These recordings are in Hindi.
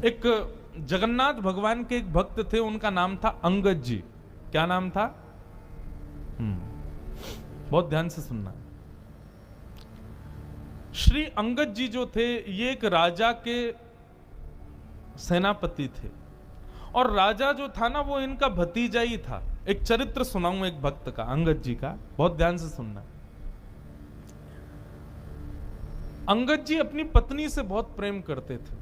एक जगन्नाथ भगवान के एक भक्त थे, उनका नाम था अंगद जी। क्या नाम था? बहुत ध्यान से सुनना। श्री अंगद जी जो थे, ये एक राजा के सेनापति थे, और राजा जो था ना, वो इनका भतीजा ही था। एक चरित्र सुनाऊं एक भक्त का, अंगद जी का, बहुत ध्यान से सुनना। अंगद जी अपनी पत्नी से बहुत प्रेम करते थे,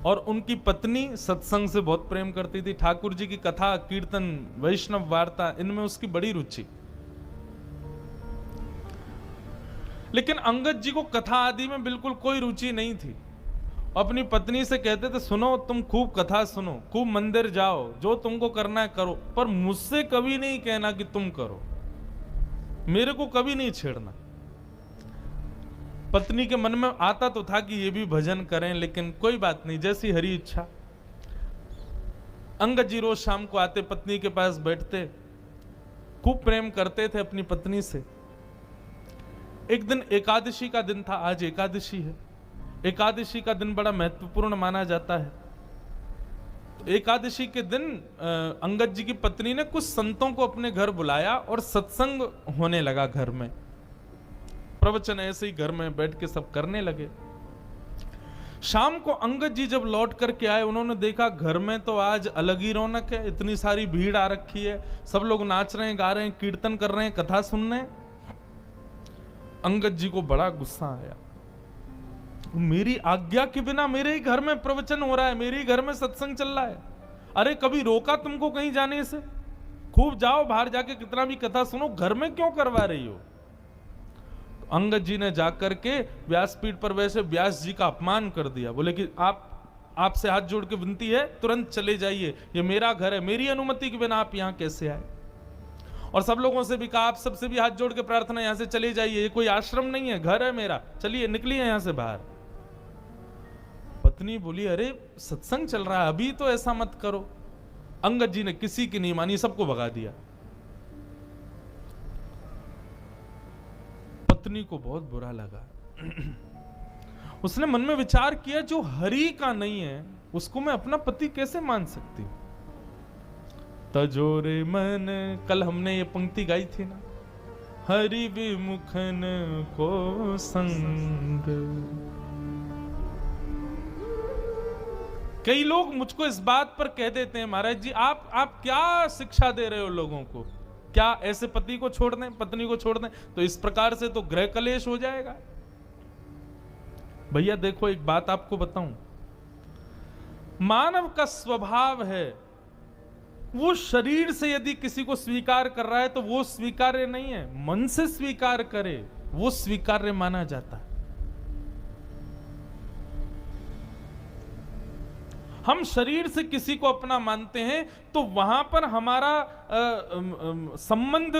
और उनकी पत्नी सत्संग से बहुत प्रेम करती थी। ठाकुर जी की कथा, कीर्तन, वैष्णव वार्ता, इनमें उसकी बड़ी रुचि। लेकिन अंगद जी को कथा आदि में बिल्कुल कोई रुचि नहीं थी। अपनी पत्नी से कहते थे, सुनो, तुम खूब कथा सुनो, खूब मंदिर जाओ, जो तुमको करना है करो, पर मुझसे कभी नहीं कहना कि तुम करो, मेरे को कभी नहीं छेड़ना। पत्नी के मन में आता तो था कि ये भी भजन करें, लेकिन कोई बात नहीं, जैसी हरी इच्छा। अंगद जी रोज शाम को आते, पत्नी के पास बैठते, खूब प्रेम करते थे अपनी पत्नी से। एक दिन एकादशी का दिन था, आज एकादशी है। एकादशी का दिन बड़ा महत्वपूर्ण माना जाता है। तो एकादशी के दिन अंगद जी की पत्नी ने कुछ संतों को अपने घर बुलाया और सत्संग होने लगा घर में। प्रवचन ऐसे ही घर में बैठ के सब करने लगे। शाम को अंगद जी जब लौट करके आए, उन्होंने देखा घर में तो आज अलग ही रौनक है, इतनी सारी भीड़ आ रखी है, सब लोग नाच रहे हैं, गा रहे हैं, कीर्तन कर रहे हैं, कथा सुन रहे हैं। अंगद जी को बड़ा गुस्सा आया। मेरी आज्ञा के बिना मेरे ही घर में प्रवचन हो रहा है, मेरे ही घर में सत्संग चल रहा है, अरे कभी रोका तुमको कहीं जाने से? खूब जाओ, बाहर जाके कितना भी कथा सुनो, घर में क्यों करवा रही हो? अंगद जी ने जाकर के व्यासपीठ पर वैसे व्यास जी का अपमान कर दिया। बोले कि आपसे हाथ जोड़ के विनती है, तुरंत चले जाइए, ये मेरा घर है, मेरी अनुमति के बिना आप यहां कैसे आए? और सब लोगों से भी कहा, आप सबसे भी हाथ जोड़ के प्रार्थना, यहां से चले जाइए, ये कोई आश्रम नहीं है, घर है मेरा, चलिए निकलिए यहां से बाहर। पत्नी बोली, अरे सत्संग चल रहा है, अभी तो ऐसा मत करो। अंगद जी ने किसी की नहीं मानी, सबको भगा दिया। पत्नी को बहुत बुरा लगा। उसने मन में विचार किया, जो हरि का नहीं है उसको मैं अपना पति कैसे मान सकती हूं? तजोरे मन, कल हमने ये पंक्ति गाई थी ना, हरि विमुखन को संग। कई लोग मुझको इस बात पर कह देते हैं, महाराज जी आप क्या शिक्षा दे रहे हो लोगों को? क्या ऐसे पति को छोड़ दें, पत्नी को छोड़ दें? तो इस प्रकार से तो गृह कलेश हो जाएगा। भैया देखो, एक बात आपको बताऊं, मानव का स्वभाव है, वो शरीर से यदि किसी को स्वीकार कर रहा है तो वो स्वीकार्य नहीं है, मन से स्वीकार करे वो स्वीकार्य माना जाता है। हम शरीर से किसी को अपना मानते हैं तो वहां पर हमारा संबंध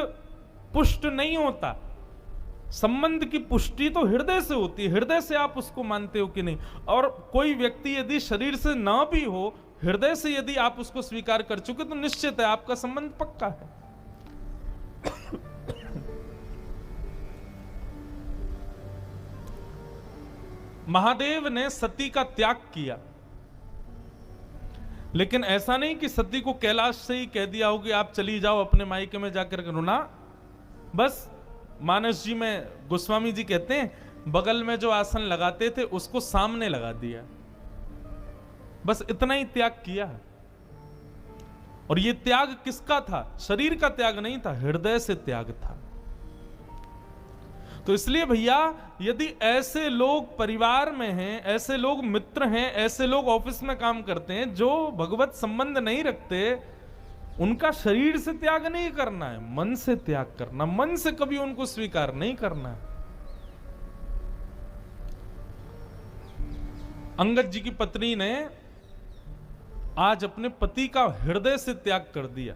पुष्ट नहीं होता। संबंध की पुष्टि तो हृदय से होती है, हृदय से आप उसको मानते हो कि नहीं। और कोई व्यक्ति यदि शरीर से ना भी हो, हृदय से यदि आप उसको स्वीकार कर चुके तो निश्चित है आपका संबंध पक्का है। महादेव ने सती का त्याग किया, लेकिन ऐसा नहीं कि सती को कैलाश से ही कह दिया हो कि आप चली जाओ अपने मायके में जाकर करो ना। बस मानस जी में गोस्वामी जी कहते हैं, बगल में जो आसन लगाते थे उसको सामने लगा दिया, बस इतना ही त्याग किया। और ये त्याग किसका था? शरीर का त्याग नहीं था, हृदय से त्याग था। तो इसलिए भैया, यदि ऐसे लोग परिवार में हैं, ऐसे लोग मित्र हैं, ऐसे लोग ऑफिस में काम करते हैं जो भगवत संबंध नहीं रखते, उनका शरीर से त्याग नहीं करना है, मन से त्याग करना, मन से कभी उनको स्वीकार नहीं करना है। अंगद जी की पत्नी ने आज अपने पति का हृदय से त्याग कर दिया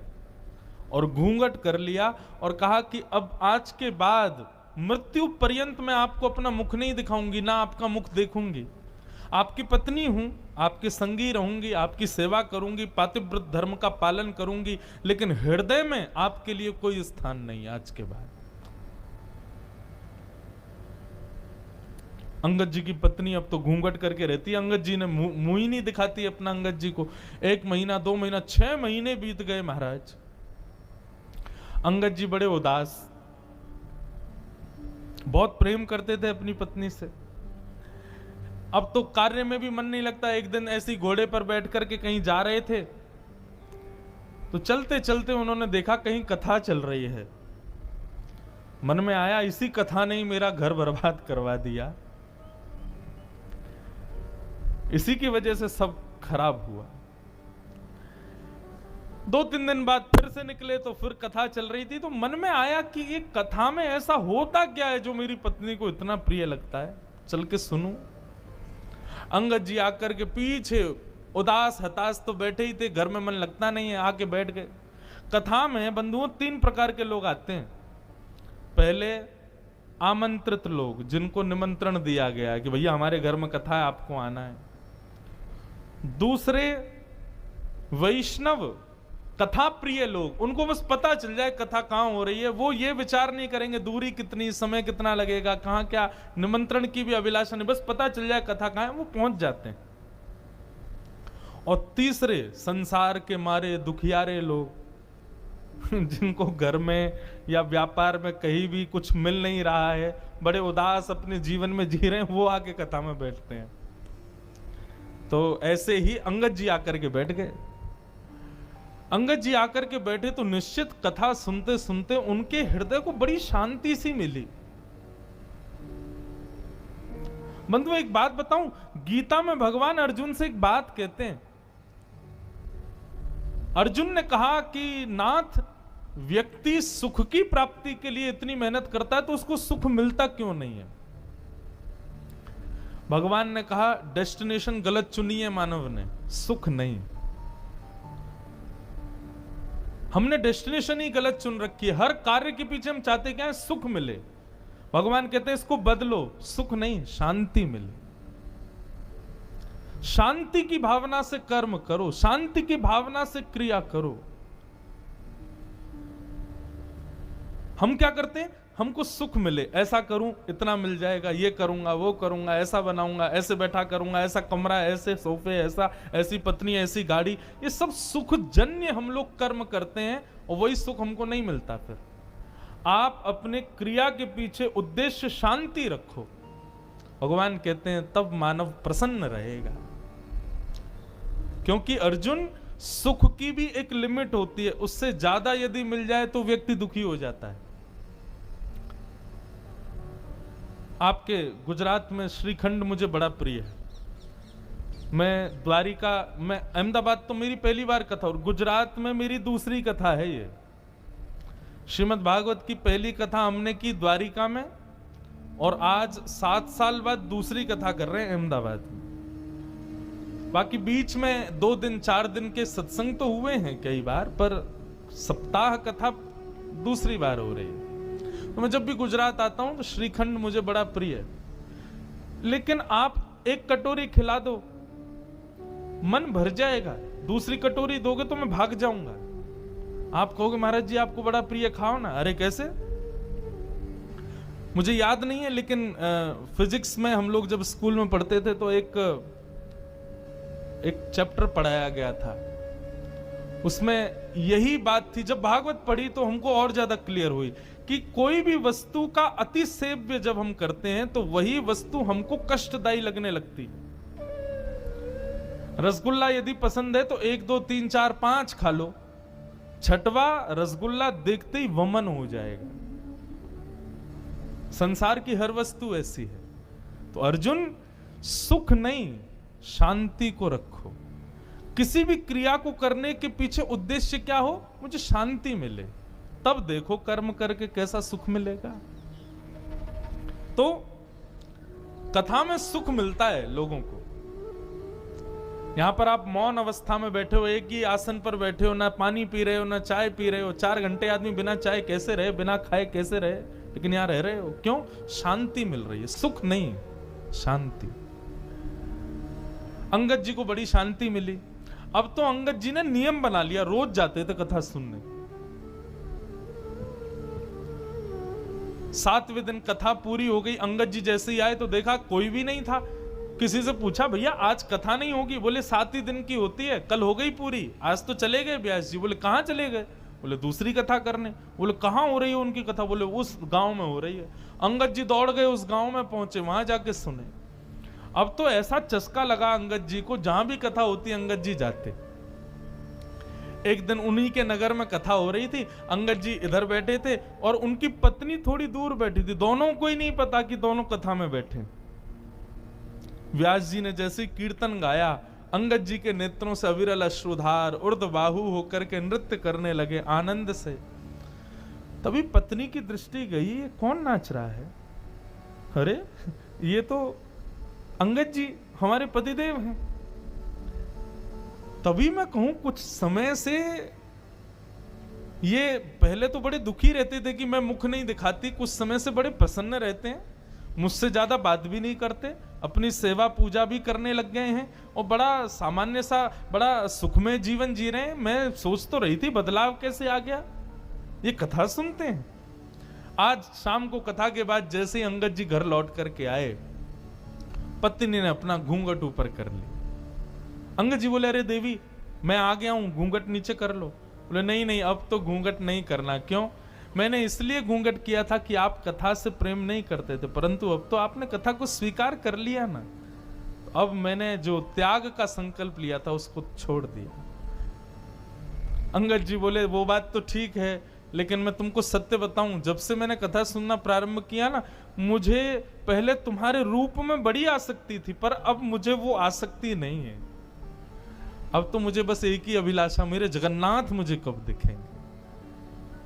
और घूंघट कर लिया और कहा कि अब आज के बाद मृत्यु पर्यंत मैं आपको अपना मुख नहीं दिखाऊंगी, ना आपका मुख देखूंगी। आपकी पत्नी हूं, आपके संगी रहूंगी, आपकी सेवा करूंगी, पातिव्रत धर्म का पालन करूंगी, लेकिन हृदय में आपके लिए कोई स्थान नहीं आज के बाद। अंगद जी की पत्नी अब तो घूंघट करके रहती है, अंगद जी ने मुंह ही नहीं दिखाती अपना अंगद जी को। 1 महीना 2 महीना 6 महीने बीत गए महाराज। अंगद जी बड़े उदास, बहुत प्रेम करते थे अपनी पत्नी से। अब तो कार्य में भी मन नहीं लगता। एक दिन ऐसी घोड़े पर बैठ करके कहीं जा रहे थे, तो चलते चलते उन्होंने देखा कहीं कथा चल रही है। मन में आया इसी कथा ने ही मेरा घर बर्बाद करवा दिया, इसी की वजह से सब खराब हुआ। 2-3 दिन बाद फिर से निकले तो फिर कथा चल रही थी, तो मन में आया कि ये कथा में ऐसा होता क्या है जो मेरी पत्नी को इतना प्रिय लगता है, चल के सुनूं। अंगद जी आकर के पीछे उदास हताश तो बैठे ही थे, घर में मन लगता नहीं है, आके बैठ गए। कथा में बंधुओं 3 प्रकार के लोग आते हैं। पहले आमंत्रित लोग, जिनको निमंत्रण दिया गया है कि भैया हमारे घर में कथा है, आपको आना है। दूसरे वैष्णव कथा प्रिय लोग, उनको बस पता चल जाए कथा कहां हो रही है, वो ये विचार नहीं करेंगे दूरी कितनी, समय कितना लगेगा, कहां क्या, निमंत्रण की भी अभिलाषा नहीं, बस पता चल जाए कथा कहां है, वो पहुंच जाते हैं। और तीसरे संसार के मारे दुखियारे लोग, जिनको घर में या व्यापार में कहीं भी कुछ मिल नहीं रहा है, बड़े उदास अपने जीवन में जी रहे हैं, वो आके कथा में बैठते हैं। तो ऐसे ही अंगद जी आकर के बैठ गए। अंगद जी आकर के बैठे तो निश्चित कथा सुनते सुनते उनके हृदय को बड़ी शांति सी मिली। बंधु एक बात बताऊं, गीता में भगवान अर्जुन से एक बात कहते हैं। अर्जुन ने कहा कि नाथ, व्यक्ति सुख की प्राप्ति के लिए इतनी मेहनत करता है तो उसको सुख मिलता क्यों नहीं है? भगवान ने कहा डेस्टिनेशन गलत चुनी है मानव ने, सुख नहीं। हमने डेस्टिनेशन ही गलत चुन रखी है। हर कार्य के पीछे हम चाहते क्या है? सुख मिले। भगवान कहते हैं इसको बदलो, सुख नहीं शांति मिले। शांति की भावना से कर्म करो, शांति की भावना से क्रिया करो। हम क्या करते हैं? हमको सुख मिले, ऐसा करूं इतना मिल जाएगा, ये करूंगा वो करूंगा, ऐसा बनाऊंगा, ऐसे बैठा करूंगा, ऐसा कमरा, ऐसे सोफे, ऐसी पत्नी, ऐसी गाड़ी, ये सब सुख जन्य हम लोग कर्म करते हैं और वही सुख हमको नहीं मिलता। फिर आप अपने क्रिया के पीछे उद्देश्य शांति रखो, भगवान कहते हैं तब मानव प्रसन्न रहेगा। क्योंकि अर्जुन, सुख की भी एक लिमिट होती है, उससे ज्यादा यदि मिल जाए तो व्यक्ति दुखी हो जाता है। आपके गुजरात में श्रीखंड मुझे बड़ा प्रिय है। मैं द्वारिका में, अहमदाबाद तो मेरी पहली बार कथा और गुजरात में मेरी दूसरी कथा है। ये श्रीमद् भागवत की पहली कथा हमने की द्वारिका में और आज 7 साल बाद दूसरी कथा कर रहे हैं अहमदाबाद में। बाकी बीच में 2 दिन 4 दिन के सत्संग तो हुए हैं कई बार, पर सप्ताह कथा दूसरी बार हो रही है। तो मैं जब भी गुजरात आता हूं तो श्रीखंड मुझे बड़ा प्रिय है। लेकिन आप एक कटोरी खिला दो, मन भर जाएगा। दूसरी कटोरी दोगे तो मैं भाग जाऊंगा। आप कहोगे महाराज जी आपको बड़ा प्रिय, खाओ ना। अरे कैसे? मुझे याद नहीं है, लेकिन फिजिक्स में हम लोग जब स्कूल में पढ़ते थे तो एक चैप्टर पढ़ाया गया था, उसमें यही बात थी। जब भागवत पढ़ी तो हमको और ज्यादा क्लियर हुई कि कोई भी वस्तु का अति सेव्य जब हम करते हैं तो वही वस्तु हमको कष्टदायी लगने लगती। रसगुल्ला यदि पसंद है तो 1 2 3 4 5 खा लो, 6वां रसगुल्ला देखते ही वमन हो जाएगा। संसार की हर वस्तु ऐसी है। तो अर्जुन, सुख नहीं शांति को रखो। किसी भी क्रिया को करने के पीछे उद्देश्य क्या हो? मुझे शांति मिले, तब देखो कर्म करके कैसा सुख मिलेगा। तो कथा में सुख मिलता है लोगों को। यहां पर आप मौन अवस्था में बैठे हो, एक ही आसन पर बैठे हो, ना पानी पी रहे हो ना चाय पी रहे हो। 4 घंटे आदमी बिना चाय कैसे रहे, बिना खाए कैसे रहे, लेकिन यहां रह रहे हो। क्यों? शांति मिल रही है। सुख नहीं, शांति। अंगद जी को बड़ी शांति मिली। अब तो अंगद जी ने नियम बना लिया, रोज जाते थे कथा सुनने। 7वें दिन कथा पूरी हो गई। अंगद जी जैसे ही आए तो देखा कोई भी नहीं था। किसी से पूछा, भैया आज कथा नहीं होगी? बोले 7 ही दिन की होती है, कल हो गई पूरी, आज तो चले गए व्यास जी। बोले कहाँ चले गए? बोले दूसरी कथा करने। बोले कहाँ हो रही है उनकी कथा? बोले उस गांव में हो रही है। अंगद जी दौड़ गए, उस गांव में पहुंचे, वहां जाके सुने। अब तो ऐसा चस्का लगा अंगद जी को, जहां भी कथा होती अंगद जी जाते। एक दिन उन्हीं के नगर में कथा हो रही थी, अंगद जी इधर बैठे थे और उनकी पत्नी थोड़ी दूर बैठी थी। दोनों को ही नहीं पता कि दोनों कथा में बैठे। व्यास जी ने जैसे कीर्तन गाया, अंगद जी के नेत्रों से अविरल अश्रुधार ऊर्ध्वबाहु होकर के नृत्य करने लगे आनंद से। तभी पत्नी की दृष्टि गई, ये कौन नाच रहा है? अरे ये तो अंगद जी हमारे पतिदेव हैं। तभी मैं कहूं कुछ समय से ये पहले तो बड़े दुखी रहते थे कि मैं मुख नहीं दिखाती, कुछ समय से बड़े प्रसन्न रहते हैं, मुझसे ज्यादा बात भी नहीं करते, अपनी सेवा पूजा भी करने लग गए हैं और बड़ा सामान्य सा बड़ा सुखमय जीवन जी रहे हैं। मैं सोच तो रही थी बदलाव कैसे आ गया, ये कथा सुनते हैं। आज शाम को कथा के बाद जैसे ही अंगद जी घर लौट करके आए, पत्नी ने अपना घूंघट ऊपर कर ली। अंगद जी बोले, अरे देवी मैं आ गया हूं, घूंघट नीचे कर लो। बोले नहीं नहीं, अब तो घूंघट नहीं करना। क्यों? मैंने इसलिए घूंघट किया था कि आप कथा से प्रेम नहीं करते थे, परंतु अब तो आपने कथा को स्वीकार कर लिया ना, अब मैंने जो त्याग का संकल्प लिया था उसको छोड़ दिया। अंगद जी बोले, वो बात तो ठीक है, लेकिन मैं तुमको सत्य बताऊं, जब से मैंने कथा सुनना प्रारंभ किया ना, मुझे पहले तुम्हारे रूप में बड़ी आसक्ति थी, पर अब मुझे वो आसक्ति नहीं है। अब तो मुझे बस एक ही अभिलाषा, मेरे जगन्नाथ मुझे कब दिखेंगे,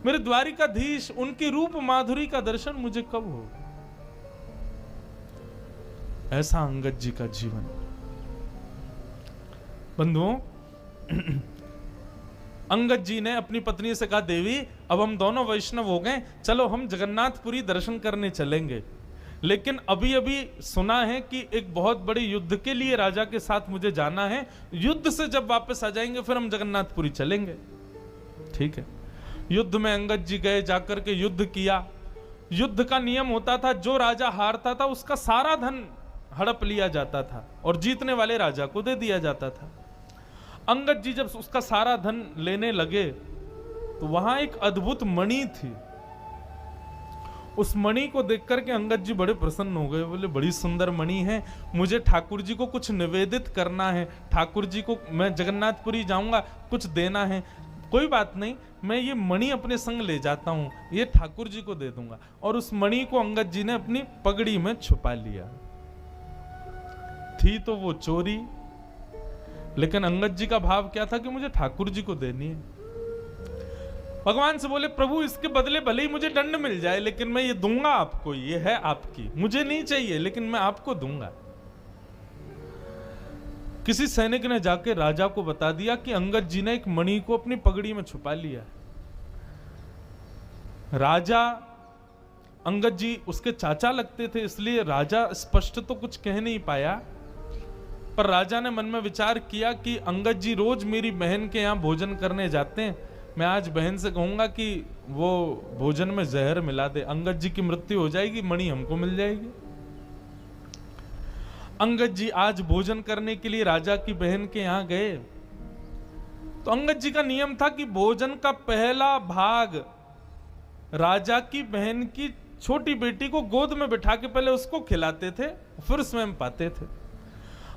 मेरे द्वारिकाधीश, उनकी रूप माधुरी का दर्शन मुझे कब होगा। ऐसा अंगद जी का जीवन। बंधुओं, अंगद जी ने अपनी पत्नी से कहा, देवी अब हम दोनों वैष्णव हो गए, चलो हम जगन्नाथपुरी दर्शन करने चलेंगे। लेकिन अभी अभी सुना है कि एक बहुत बड़े युद्ध के लिए राजा के साथ मुझे जाना है, युद्ध से जब वापस आ जाएंगे फिर हम जगन्नाथपुरी चलेंगे। ठीक है। युद्ध में अंगद जी गए, जाकर के युद्ध किया। युद्ध का नियम होता था, जो राजा हारता था उसका सारा धन हड़प लिया जाता था और जीतने वाले राजा को दे दिया जाता था। अंगद जी जब उसका सारा धन लेने लगे तो वहां एक अद्भुत मणि थी। उस मणि को देख करके अंगद जी बड़े प्रसन्न हो गए। बोले, बड़ी सुंदर मणि है, मुझे ठाकुर जी को कुछ निवेदित करना है, ठाकुर जी को मैं जगन्नाथपुरी जाऊंगा, कुछ देना है। कोई बात नहीं, मैं ये मणि अपने संग ले जाता हूं, ये ठाकुर जी को दे दूंगा। और उस मणि को अंगद जी ने अपनी पगड़ी में छुपा लिया। थी तो वो चोरी, लेकिन अंगद जी का भाव क्या था कि मुझे ठाकुर जी को देनी है। भगवान से बोले, प्रभु इसके बदले भले ही मुझे दंड मिल जाए, लेकिन मैं ये दूंगा आपको, ये है आपकी, मुझे नहीं चाहिए लेकिन मैं आपको दूंगा। किसी सैनिक ने जाके राजा को बता दिया कि अंगद जी ने एक मणि को अपनी पगड़ी में छुपा लिया। राजा, अंगद जी उसके चाचा लगते थे, इसलिए राजा स्पष्ट तो कुछ कह नहीं पाया, पर राजा ने मन में विचार किया कि अंगद जी रोज मेरी बहन के यहाँ भोजन करने जाते हैं, मैं आज बहन से कहूंगा कि वो भोजन में जहर मिला दे, अंगद जी की मृत्यु हो जाएगी, मणि हमको मिल जाएगी। अंगद जी आज भोजन करने के लिए राजा की बहन के यहां गए तो अंगद जी का नियम था कि भोजन का पहला भाग राजा की बहन की छोटी बेटी को गोद में बिठा के पहले उसको खिलाते थे, फिर स्वयं पाते थे।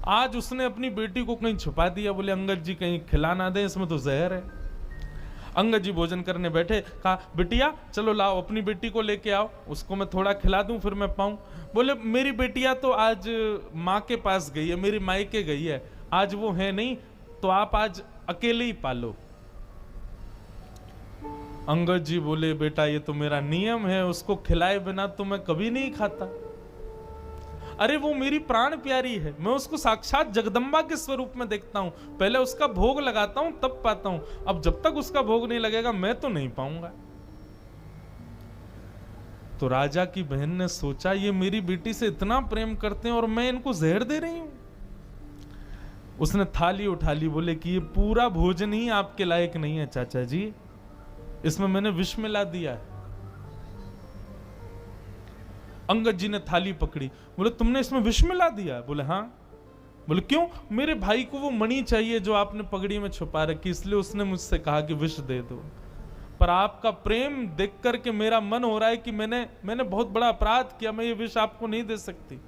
आज उसने अपनी बेटी को कहीं छुपा दिया, बोले अंगद जी कहीं खिला ना दे, इसमें तो जहर है। अंगद जी भोजन करने बैठे, कहा बिटिया चलो लाओ अपनी बेटी को लेके आओ, उसको मैं थोड़ा खिला दूं फिर मैं पाऊं। बोले मेरी बेटिया तो आज माँ के पास गई है, मेरी मायके गई है, आज वो है नहीं, तो आप आज अकेले ही पालो। अंगद जी बोले, बेटा ये तो मेरा नियम है, उसको खिलाए बिना तो मैं कभी नहीं खाता। अरे वो मेरी प्राण प्यारी है, मैं उसको साक्षात जगदम्बा के स्वरूप में देखता हूं, पहले उसका भोग लगाता हूं तब पाता हूं, अब जब तक उसका भोग नहीं लगेगा मैं तो नहीं पाऊंगा। तो राजा की बहन ने सोचा, ये मेरी बेटी से इतना प्रेम करते हैं और मैं इनको जहर दे रही हूं। उसने थाली उठा ली, बोले कि ये पूरा भोजन ही आपके लायक नहीं है चाचा जी, इसमें मैंने विष मिला दिया है। अंगद जी ने थाली पकड़ी, बोले तुमने इसमें विष मिला दिया? बोले हाँ। बोले क्यों? मेरे भाई को वो मणि चाहिए जो आपने पगड़ी में छुपा रखी, इसलिए उसने मुझसे कहा कि विष दे दो। पर आपका प्रेम देख करके मेरा मन हो रहा है कि मैंने बहुत बड़ा अपराध किया, मैं ये विष आपको नहीं दे सकती।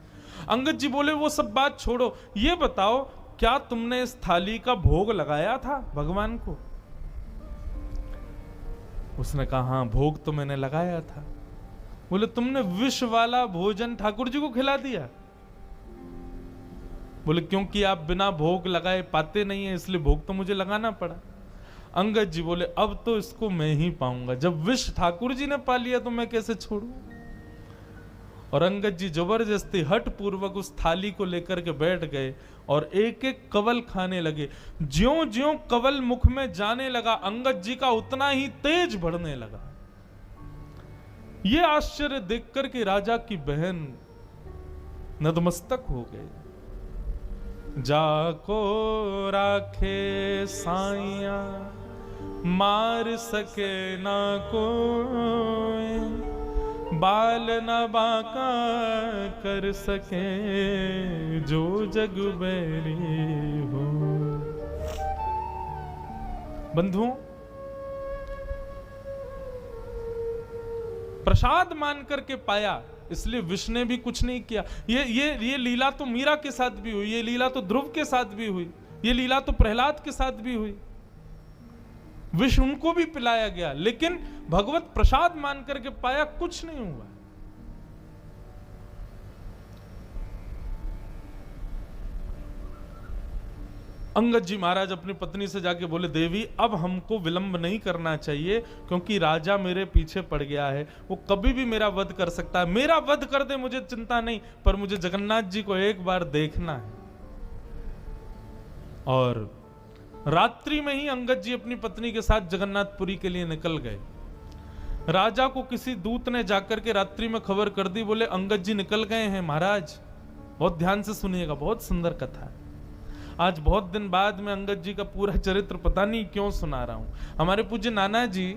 अंगद जी बोले वो सब बात छोड़ो, ये बताओ क्या तुमने इस थाली का भोग लगाया था भगवान को? उसने कहा हाँ, भोग तो मैंने लगाया था। बोले तुमने विष वाला भोजन ठाकुर जी को खिला दिया? बोले क्योंकि आप बिना भोग लगाए पाते नहीं है, इसलिए भोग तो मुझे लगाना पड़ा। अंगद जी बोले अब तो इसको मैं ही पाऊंगा, जब विष ठाकुर जी ने पा लिया तो मैं कैसे छोड़ूं? और अंगद जी जबरदस्ती हठ पूर्वक उस थाली को लेकर के बैठ गए और एक एक कवल खाने लगे। ज्यों ज्यों कवल मुख में जाने लगा, अंगद जी का उतना ही तेज बढ़ने लगा। ये आश्चर्य देखकर के राजा की बहन नतमस्तक हो गए। जाको राखे साइया मार सके ना कोई, बाल न बाका कर सके जो जग बैरी हो। बंधुओं, प्रसाद मान करके पाया, इसलिए विष्णु ने भी कुछ नहीं किया। ये लीला तो मीरा के साथ भी हुई, ये लीला तो ध्रुव के साथ भी हुई, ये लीला तो प्रहलाद के साथ भी हुई। विष उनको भी पिलाया गया, लेकिन भगवत प्रसाद मान करके पाया, कुछ नहीं हुआ। अंगद जी महाराज अपनी पत्नी से जाके बोले देवी अब हमको विलंब नहीं करना चाहिए, क्योंकि राजा मेरे पीछे पड़ गया है, वो कभी भी मेरा वध कर सकता है। मेरा वध कर दे मुझे चिंता नहीं, पर मुझे जगन्नाथ जी को एक बार देखना है। और रात्रि में ही अंगद जी अपनी पत्नी के साथ जगन्नाथपुरी के लिए निकल गए। राजा को किसी दूत ने जाकर के रात्रि में खबर कर दी, बोले अंगद जी निकल गए हैं महाराज। बहुत ध्यान से सुनिएगा, बहुत सुंदर कथा है। आज बहुत दिन बाद में अंगद जी का पूरा चरित्र पता नहीं क्यों सुना रहा हूं। हमारे पूज्य नाना जी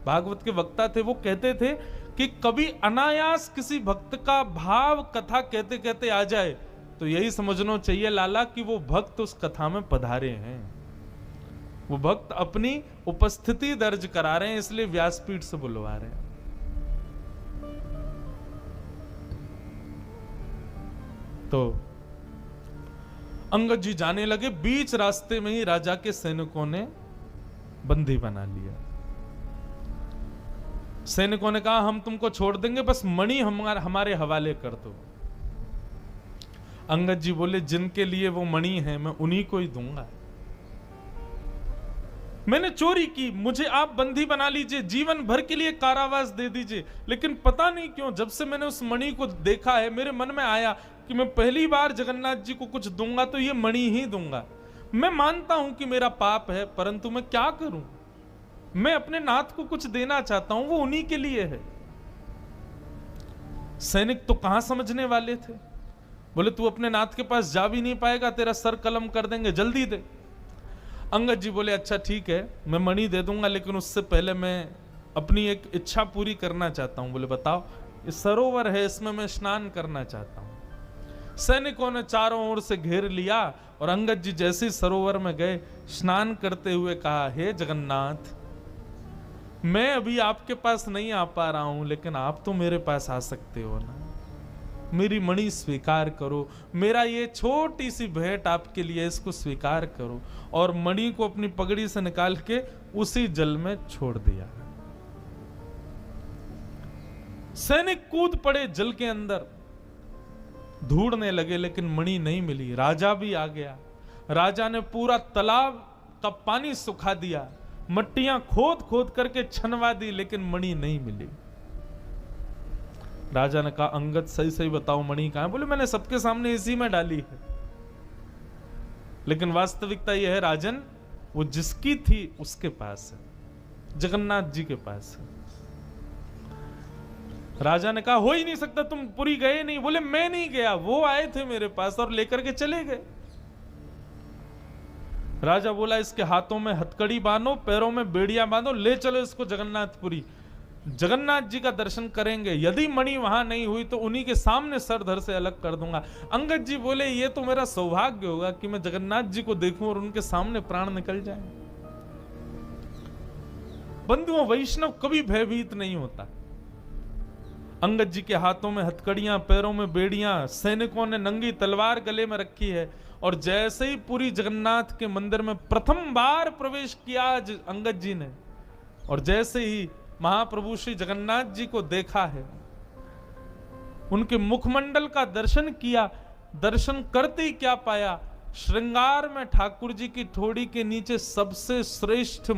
भागवत के वक्ता थे, वो कहते थे कि कभी अनायास किसी भक्त का भाव कथा कहते कहते आ जाए तो यही समझना चाहिए लाला कि वो भक्त उस कथा में पधारे हैं, वो भक्त अपनी उपस्थिति दर्ज करा रहे हैं, इसलिए व्यासपीठ से बुलवा रहे हैं। तो अंगद जी जाने लगे, बीच रास्ते में ही राजा के सैनिकों ने बंदी बना लिया। सैनिकों ने कहा हम तुमको छोड़ देंगे, बस मणि हमारे हवाले कर दो। अंगद जी बोले जिनके लिए वो मणि है मैं उन्हीं को ही दूंगा। मैंने चोरी की, मुझे आप बंदी बना लीजिए, जीवन भर के लिए कारावास दे दीजिए, लेकिन पता नहीं क्यों जब से मैंने उस मणि को देखा है मेरे मन में आया कि मैं पहली बार जगन्नाथ जी को कुछ दूंगा तो ये मणि ही दूंगा। मैं मानता हूं कि मेरा पाप है, परंतु मैं क्या करूं, मैं अपने नाथ को कुछ देना चाहता हूं, वो उन्हीं के लिए है। सैनिक तो कहां समझने वाले थे, बोले तू अपने नाथ के पास जा भी नहीं पाएगा, तेरा सर कलम कर देंगे, जल्दी दे। अंगद जी बोले अच्छा ठीक है मैं मणि दे दूंगा, लेकिन उससे पहले मैं अपनी एक इच्छा पूरी करना चाहता हूं। बोले बताओ। ये सरोवर है, इसमें मैं स्नान करना चाहता हूं। सैनिकों ने चारों ओर से घेर लिया और अंगद जी जैसे ही सरोवर में गए, स्नान करते हुए कहा हे जगन्नाथ, मैं अभी आपके पास नहीं आ पा रहा हूं, लेकिन आप तो मेरे पास आ सकते हो ना, मेरी मणि स्वीकार करो, मेरा ये छोटी सी भेंट आपके लिए, इसको स्वीकार करो। और मणि को अपनी पगड़ी से निकाल के उसी जल में छोड़ दिया। सैनिक कूद पड़े जल के अंदर, ढूंढने लगे, लेकिन मणि नहीं मिली। राजा भी आ गया, राजा ने पूरा तालाब का पानी सुखा दिया, मट्टियां खोद खोद करके छनवा दी, लेकिन मणि नहीं मिली। राजा ने कहा अंगद सही सही बताओ मणि कहां है? बोले मैंने सबके सामने इसी में डाली है, लेकिन वास्तविकता यह है राजन, वो जिसकी थी उसके पास है, जगन्नाथ जी के पास है। राजा ने कहा हो ही नहीं सकता, तुम पुरी गए नहीं। बोले मैं नहीं गया, वो आए थे मेरे पास और लेकर के चले गए। राजा बोला इसके हाथों में हथकड़ी बांधो, पैरों में बेड़ियां बांधो, ले चलो इसको जगन्नाथपुरी। जगन्नाथ जी का दर्शन करेंगे, यदि मणि वहां नहीं हुई तो उन्हीं के सामने सर धड़ से अलग कर दूंगा। अंगद जी बोले ये तो मेरा सौभाग्य होगा कि मैं जगन्नाथ जी को देखूं और उनके सामने प्राण निकल जाए। बंधुओं, वैष्णव कभी भयभीत नहीं होता। अंगद जी के हाथों में हथकड़ियां, पैरों में बेड़ियां, सैनिकों ने नंगी तलवार गले में रखी है, और जैसे ही पूरी जगन्नाथ के मंदिर में प्रथम बार प्रवेश किया अंगद जी ने, और जैसे ही महाप्रभु श्री जगन्नाथ जी को देखा है, उनके मुखमंडल का दर्शन किया, दर्शन करते ही क्या पाया, श्रृंगार में ठाकुर जी की ठोड़ी के नीचे सबसे श्रेष्ठ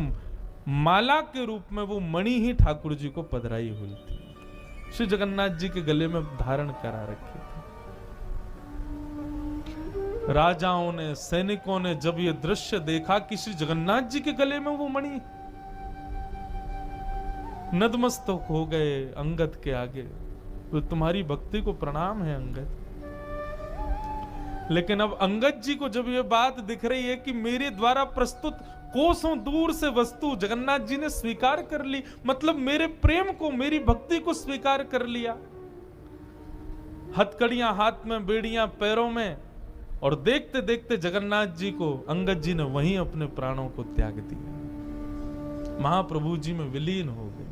माला के रूप में वो मणि ही ठाकुर जी को पधराई हुई थी, श्री जगन्नाथ जी के गले में धारण करा रखी थी। राजाओं ने, सैनिकों ने जब ये दृश्य देखा कि श्री जगन्नाथ जी के गले में वो मणि, नतमस्तक हो गए अंगद के आगे। तो तुम्हारी भक्ति को प्रणाम है अंगद। लेकिन अब अंगद जी को जब ये बात दिख रही है कि मेरे द्वारा प्रस्तुत कोसों दूर से वस्तु जगन्नाथ जी ने स्वीकार कर ली, मतलब मेरे प्रेम को, मेरी भक्ति को स्वीकार कर लिया, हथकड़ियां हाथ में, बेड़ियां पैरों में, और देखते देखते जगन्नाथ जी को अंगद जी ने वहीं अपने प्राणों को त्याग दिया, महाप्रभु जी में विलीन हो गए।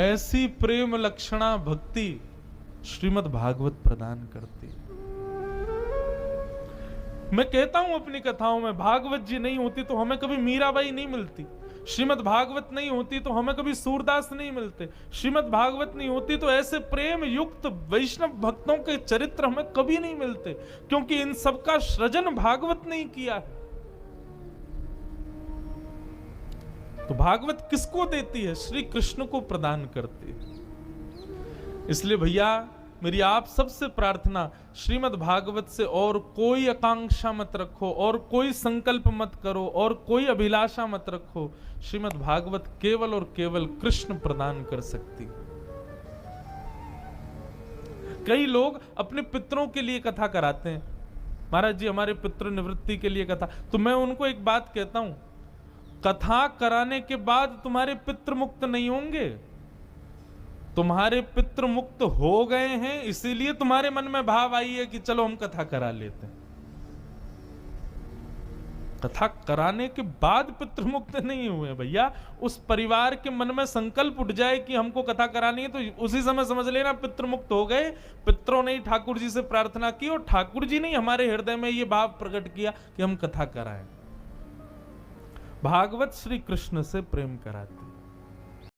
ऐसी प्रेम लक्षणा भक्ति श्रीमद् भागवत प्रदान करती। मैं कहता हूं अपनी कथाओं में, भागवत जी नहीं होती तो हमें कभी मीराबाई नहीं मिलती, श्रीमद् भागवत नहीं होती तो हमें कभी सूरदास नहीं मिलते, श्रीमद् भागवत नहीं होती तो ऐसे प्रेम युक्त वैष्णव भक्तों के चरित्र हमें कभी नहीं मिलते, क्योंकि इन सबका सृजन भागवत नहीं किया है। तो भागवत किसको देती है? श्री कृष्ण को प्रदान करती है। इसलिए भैया मेरी आप सबसे प्रार्थना, श्रीमद् भागवत से और कोई आकांक्षा मत रखो, और कोई संकल्प मत करो, और कोई अभिलाषा मत रखो। श्रीमद् भागवत केवल और केवल कृष्ण प्रदान कर सकती। कई लोग अपने पितरों के लिए कथा कराते हैं, महाराज जी हमारे पितृ निवृत्ति के लिए कथा, तो मैं उनको एक बात कहता हूं, कथा कराने के बाद तुम्हारे पितृ मुक्त नहीं होंगे, तुम्हारे पितृ मुक्त हो गए हैं, इसीलिए तुम्हारे मन में भाव आई है कि चलो हम कथा करा लेते हैं। कथा कराने के बाद पितृ मुक्त नहीं हुए भैया। उस परिवार के मन में संकल्प उठ जाए कि हमको कथा करानी है, तो उसी समय समझ लेना पितृ मुक्त हो गए। पितरों ने ही ठाकुर जी से प्रार्थना की, और ठाकुर जी ने हमारे हृदय में यह भाव प्रकट किया कि हम कथा कराएं। भागवत श्री कृष्ण से प्रेम कराते।